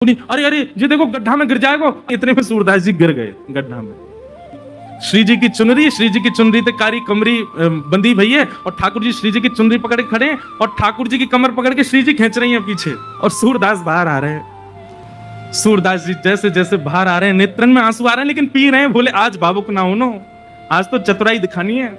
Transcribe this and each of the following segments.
बोली अरे अरे ये देखो गड्ढा में गिर जाएगा। इतने में सूरदास जी गिर गए गड्ढा में। श्री जी की चुनरी ते कारी कमरी बंदी भई है और ठाकुर जी श्री जी की चुनरी पकड़ के खड़े हैं और ठाकुर जी की कमर पकड़ के श्री जी खींच रही हैं पीछे और सूरदास बाहर आ रहे हैं। सूरदास जी जैसे जैसे बाहर आ रहे हैं नेत्रन में आंसू आ रहे हैं लेकिन पी रहे हैं। बोले आज भावुक ना हो नो, आज तो चतुराई दिखानी है।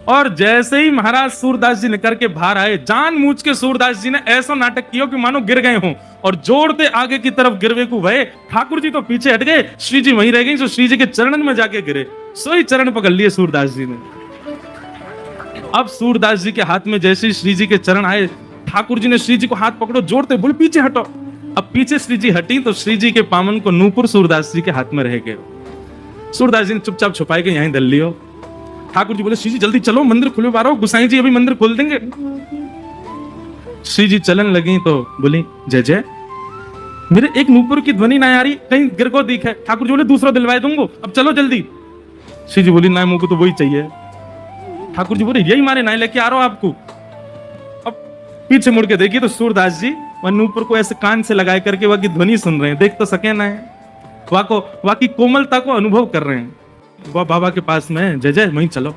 और जैसे ही महाराज सूरदास जी निकल के बाहर आए, जानबूझ के सूरदास जी ने ऐसा नाटक किया कि मानो गिर गए हों और जोड़ते आगे की तरफ गिरवे को भय। ठाकुर जी तो पीछे हट गए, श्री जी वहीं रह गई। तो श्री जी के चरणन में जाके गिरे, सोई चरण पकड़ लिए सूरदास जी ने। अब सूरदास जी के हाथ में जैसे ही श्री जी के चरण आए, ठाकुर जी ने श्री जी को हाथ पकड़ो, जोड़ते बोले पीछे हटो। अब पीछे श्री जी हटी तो श्री जी के पामन को नूपुर सूरदास जी के हाथ में रह गए। सूरदास जी ने चुपचाप छुपाए के यहीं धर लियो। ठाकुर जी बोले श्री जी जल्दी चलो, मंदिर खुले बारो, गुसाई जी अभी मंदिर खोल देंगे। श्री जी चलन लगी तो बोली जय जय, मेरे एक नूपुर की ध्वनि ना आ रही, कहीं गिर को दिख है। ठाकुर जी बोले दूसरा दिलवाए दूंगा, अब चलो जल्दी। श्री जी बोली ना मुझको तो वही चाहिए। ठाकुर जी बोले यही मारे ना लेके आ रहा हूं आपको। अब पीछे मुड़ के देखिए तो सूरदास जी वह नूपुर को ऐसे कान से लगाए करके वह की ध्वनि सुन रहे हैं, देख तो सके ना है, वह की कोमलता को अनुभव कर रहे हैं। वह बाबा के पास में जय जय वहीं चलो।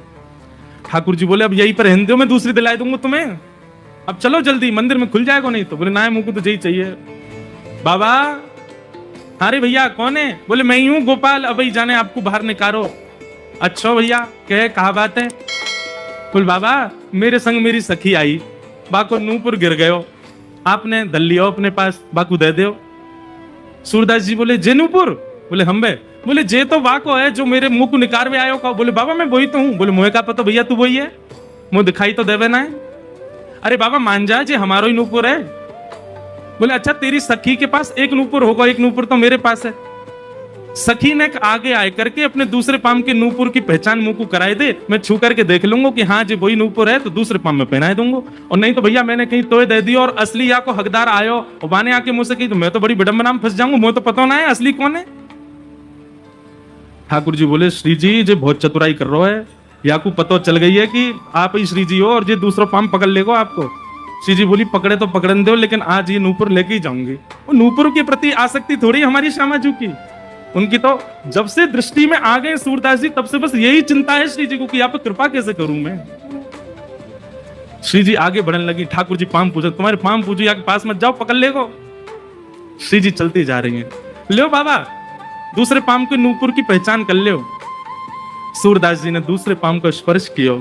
ठाकुर जी बोले अब यहीं पर हिंदियों में दूसरी दिलाई दूंगा तुम्हें, अब चलो जल्दी, मंदिर में खुल जाएगा नहीं तो। बोले ना मुझको तो यही चाहिए। बाबा अरे भैया कौन है? बोले मैं ही हूँ गोपाल, अब ही जाने आपको बाहर निकालो। अच्छा भैया कहा बात है? बोले बाबा मेरे संग मेरी सखी आई, बाको नूपुर गिर गयो, आपने दल लियो अपने पास, बाकू दे दो। सूरदास जी बोले जे नूपुर? बोले हम बे। बोले जे तो वाको है जो मेरे मुंह को निकार में आयो का। बोले बाबा मैं वही तो हूँ। बोले मुझे का पता भैया तू वही है, मुंह दिखाई तो देवे ना है। अरे बाबा मान जा जे हमारो ही नूपुर है। बोले अच्छा तेरी सखी के पास एक नूपुर होगा, एक नूपुर तो मेरे पास है। सखी ने आगे आए करके अपने दूसरे पाम के नूपुर की पहचान मुंह को कराए दे, मैं छू करके देख लूंगा कि हाँ जी वही नूपुर है तो दूसरे पाम में पहनाए दूंगा, और नहीं तो भैया मैंने कहीं तोय दे दी और असली या को हकदार आयो और बाने आके मुझसे कही तो मैं तो बड़ी विडंबना में फंस जाऊंगा, मुझे तो पता ना है असली कौन है। ठाकुर जी बोले श्री जी जो बहुत चतुराई कर रहा है, या को पता चल गई है कि आप ही श्री जी हो और ये दूसरा पाम पकड़ लेगा आपको। श्री जी बोली पकड़े तो पकड़न दो, लेकिन आज ये नूपुर लेके ही जाऊंगी। नूपुर के प्रति आसक्ति थोड़ी हमारी श्यामाजू की, उनकी तो जब से दृष्टि में आ गए सूरदास जी तब से बस यही चिंता है श्री जी को कि आप कृपा कैसे करूं मैं। श्री जी आगे बढ़ने लगी, ठाकुर जी पाम पूजा, तुम्हारे पाम पूजो या के पास मत जाओ, पकड़ लेगो। श्री जी चलती जा रही हैं, लो बाबा दूसरे पाम के नूपुर की पहचान कर लो। सूरदास जी ने दूसरे पाम को स्पर्श किया,